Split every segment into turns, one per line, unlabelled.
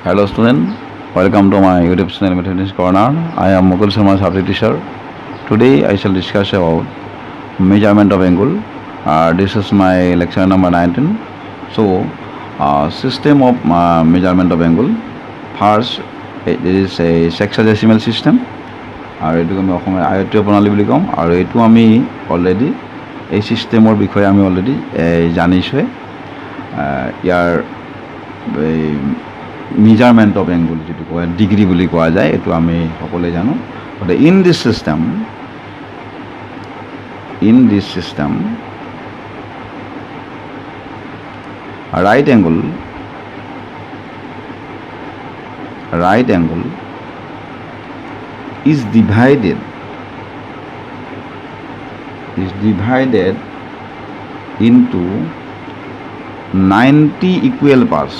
Hello student, welcome to my YouTube channel Mathematics Corner. I am Mukul Sarma, subject teacher. Today I shall discuss about measurement of angle. This is my lecture number 19. So, system of measurement of angle. First, it is a sexagesimal system. আৰু এইটো আমি অসমীয়া আয়তীয় প্ৰণালী বুলি ক'ম আৰু এইটো আমি already এই সিস্টেমৰ বিষয়ে আমি অলৰেডি জানিছোৱে ইয়াৰ measurement of angle যেটো কয় ডিগ্ৰী বুলি কোৱা যায় এটো আমি সকলোৱে জানো but in this system a right angle is divided into 90 equal parts.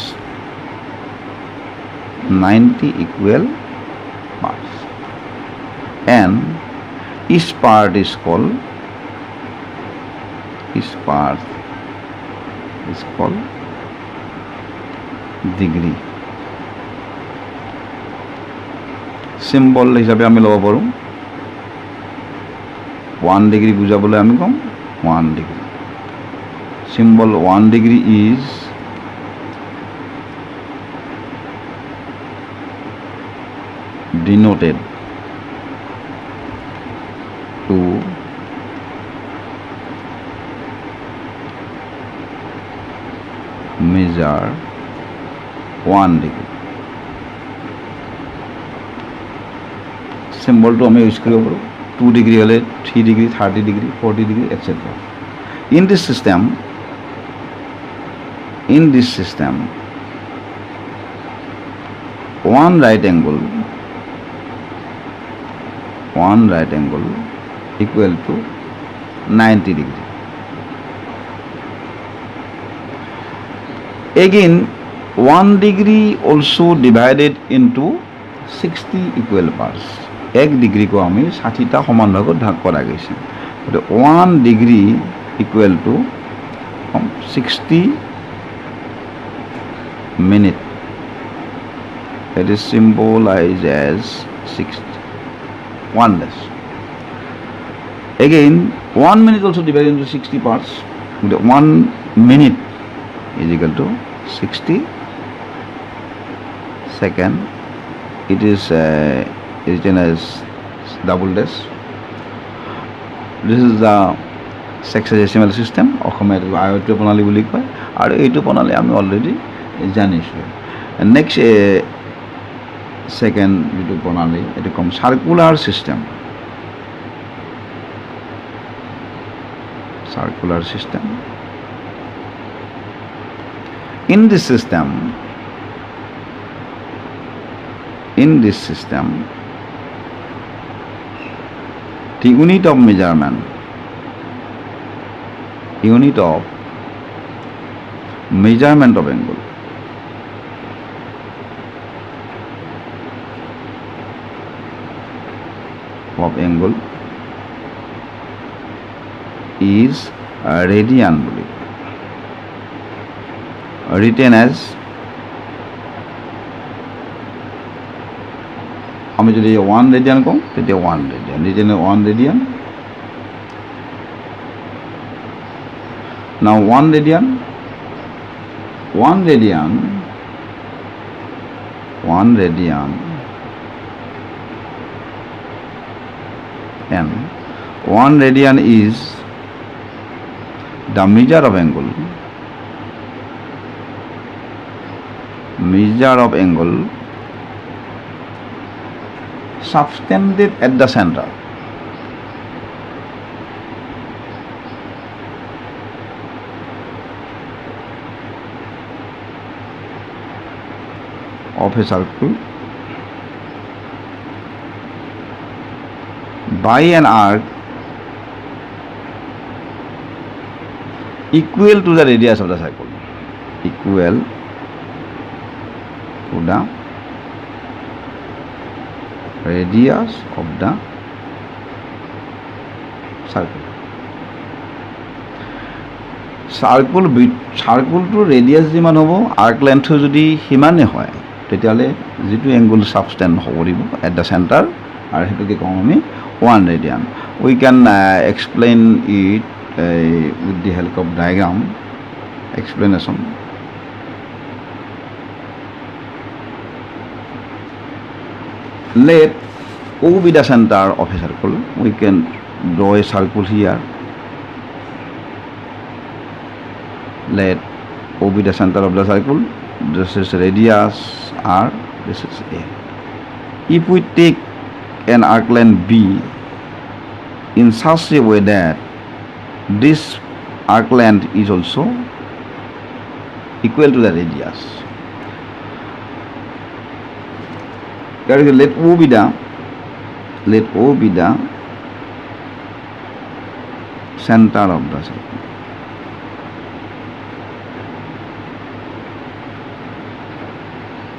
90 equal parts, and each part is called degree. Symbol হিসাবে আমি লব পাৰো 1 degree বুজাবলৈ আমি কম 1 degree. Symbol 1 degree is denoted to measure 1 degree. Symbol to আমি use কৰিব পাৰো 2 degree হলে 3 degree 30 degree 40 degree etc. In this system one right angle equal to 90 degree. Again 1 degree also divided into 60 equal parts. 1 degree को हमें 60 टा समान भागत भाग करा गयছে. 1 degree equal to 60 minute. That is symbolized as 60. 1 dash. Again 1 minute also divided into 60 parts. 1 minute is equal to 60 second. It is written as double dash. This is the sexagesimal system. অসমীয়াত আয়তীয় প্ৰণালী বুলি কয় আৰু এইটো প্ৰণালী আমি already জানিছো. Next second যেটো প্ৰণালী এটো কম circular system. In this system the unit of measurement of angle is radian written as আমি যদি 1 radian কম তেতিয়া 1 radian written as 1 radian. Now 1 radian and 1 radian is the measure of angle subtended at the center of a circle by an arc equal to the radius of the circle. Radius of the circle. Circle সার্কুলটোৰ radius যিমান হ'ব arc লেন্থটো যদি সিমানে হয় তো তেতিয়াহ'লে যিটো angle ছাবষ্টেণ্ড হ'ব লাগিব এট দ্য চেণ্টাৰ আৰু সেইটোকে কওঁ আমি 1 radian we can explain it with the help of diagram explanation. Let O be the center of a circle. We can draw a circle here. Let O be the center of the circle. This is radius R. This is A. If we take an arc length B in such a way that this arc length is also equal to the radius. Let O be the center of the circle.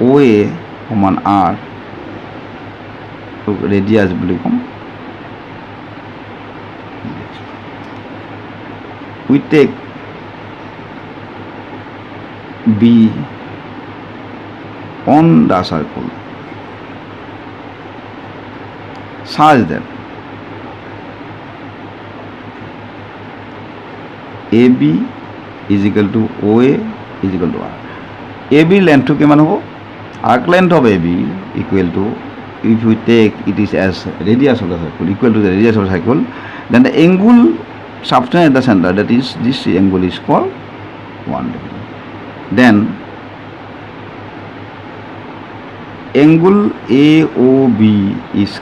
OA সমান R radius bully com we take B on the circle such that AB is equal to OA is equal to R. AB length to kiman hobo arc length of AB equal to, if we take it is as radius of the circle equal to the radius of the circle, then the angle subtend at the center, that is this angle is called 1 degree. Then angle AOB is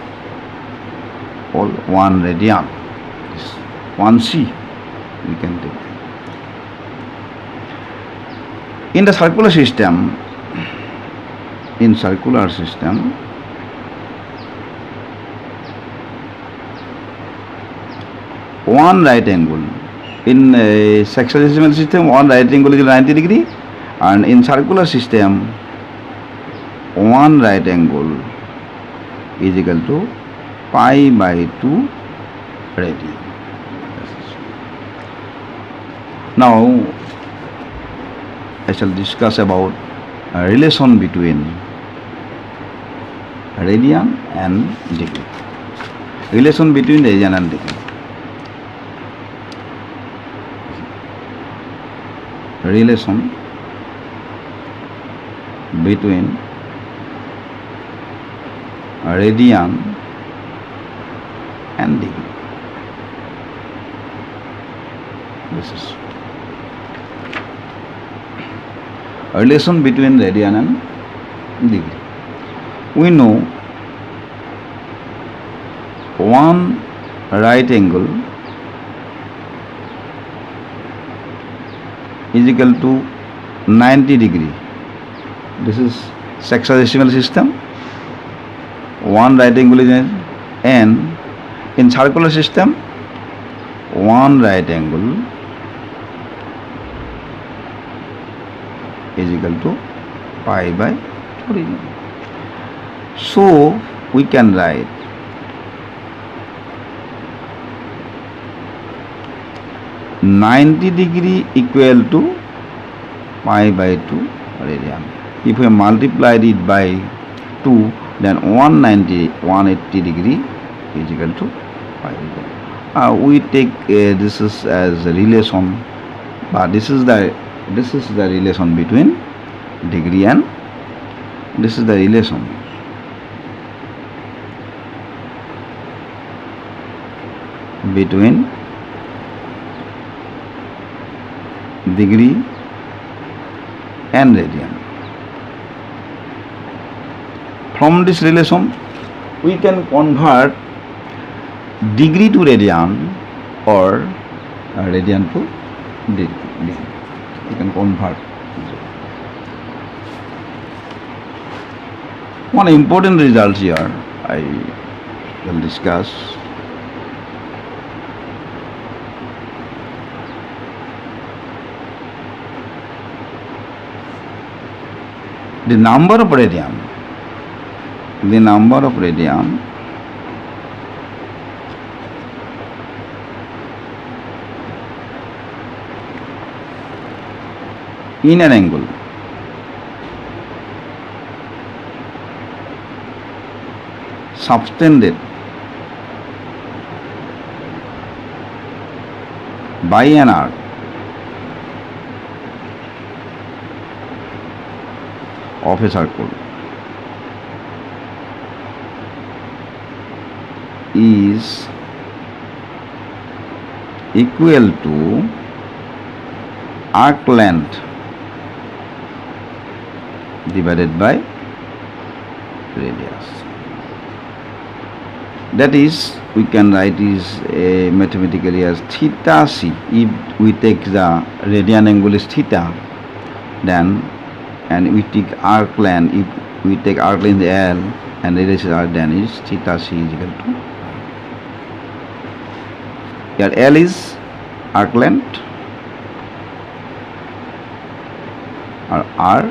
called 1 radian. 1C we can take. In the circular system, one right angle in a sexagesimal system, one right angle is 90 degree, and in circular system one right angle is equal to pi by 2 radian. Now I shall discuss about a relation between radian and degree. Relation between radian and degree. Relation between radian and degree. This is a relation between radian and degree. We know one right angle is equal to 90 degree. This is sexagesimal system. One right angle is n. In circular system, one right angle is equal to pi by 3. So we can write (90° equal to pi by 2 radian. If we multiply it by 2, then 180° is equal to pi radian. We take this is as a relation, but this is the relation between degree and this is the relation between degree and radian. From this relation we can convert degree to radian or radian to degree. We can convert. One important result here I will discuss. The number of radian in an angle subtended by an arc of a circle is equal to arc length divided by radius. That is, we can write is mathematically as theta c. If we take the radian angle is theta, then and we take arc length. If we take arc length L and radius is R, then is theta c is equal to. Here L is arc length or R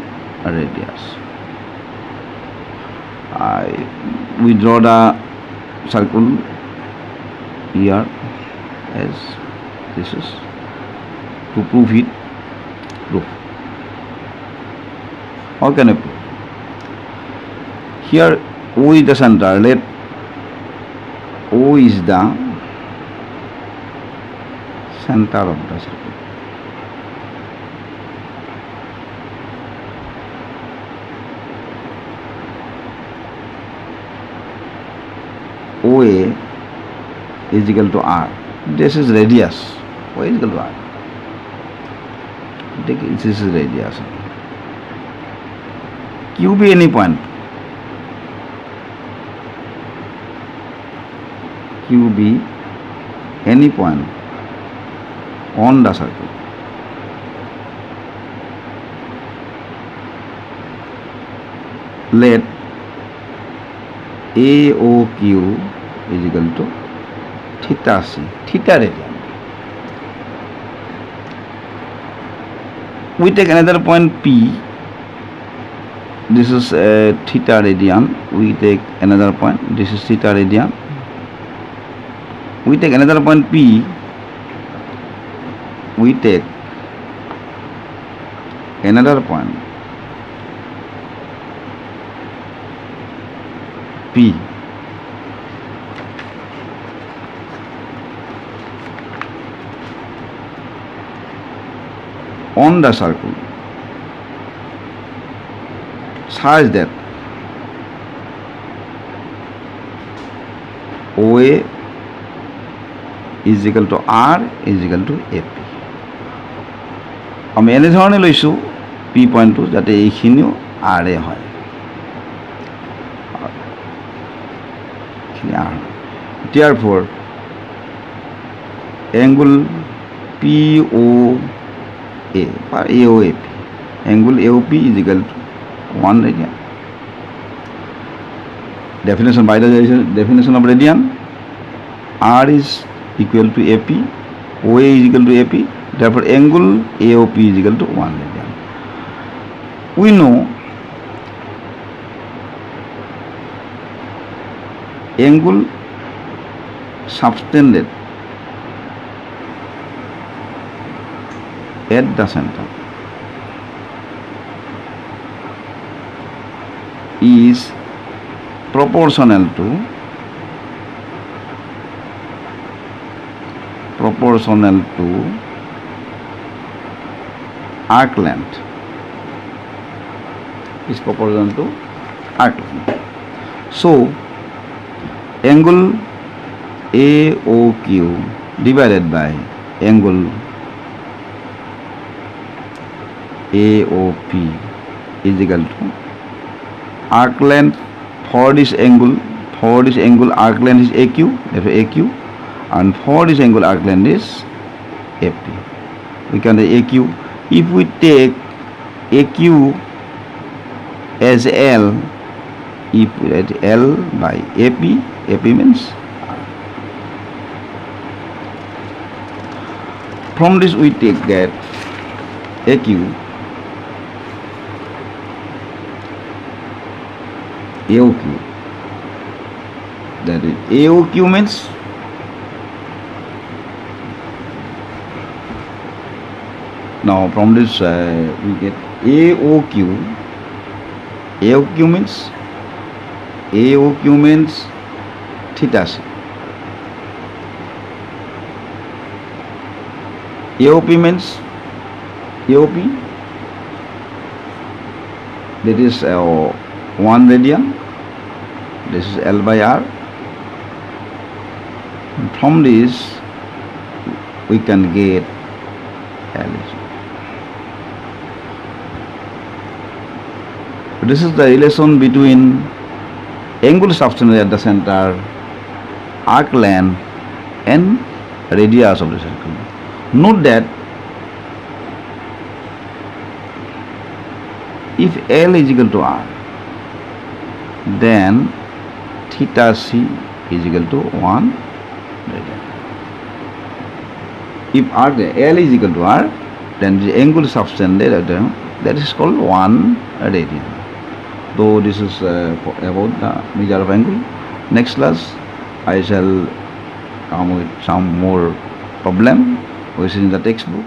radius. We draw the circle here as this is to prove it. Proof. How can I prove? Here O is the center. Let O is the center of the circle. OA is equal to R. This is radius. OA is equal to R. This is radius. Q be any point. Q be any point on the circle. Let AOQ is equal to theta c, theta radian. We take another point P. This is theta radian. We take another point. This is theta radian. We take another point P. We take another point P. On the circle such that OA is equal to R is equal to AP. আমি এনেধৰণে লৈছোঁ P পইণ্টটো যাতে এইখিনিও R এ হয়। Therefore, angle POA or AOAP, angle AOP is equal to 1 radian. Definition by the definition of radian, R is equal to AP, OA is equal to AP. Therefore, angle AOP is equal to 1 radian. We know angle subtended at the center is proportional to arc length, is proportional to arc length. So angle AOQ divided by angle AOP is equal to arc length for this angle arc length is AQ, therefore AQ, and for this angle arc length is AP. We can say AQ. If we take AQ as L, if we write L by AP, AP means R. From this we take that AQ AOQ, that is AOQ means now from this we get AOQ means theta c. AOP means AOP, that is 1 radian. This is L by R. And from this we can get L. This is the relation between angular substance at the center, arc length, and radius of the circle. Note that if L is equal to R, then theta c is equal to 1 radian. If L is equal to R, then the angular substance that is called 1 radian. Though this is about the measure of angle. Next class I shall come with some more problem which is in the textbook.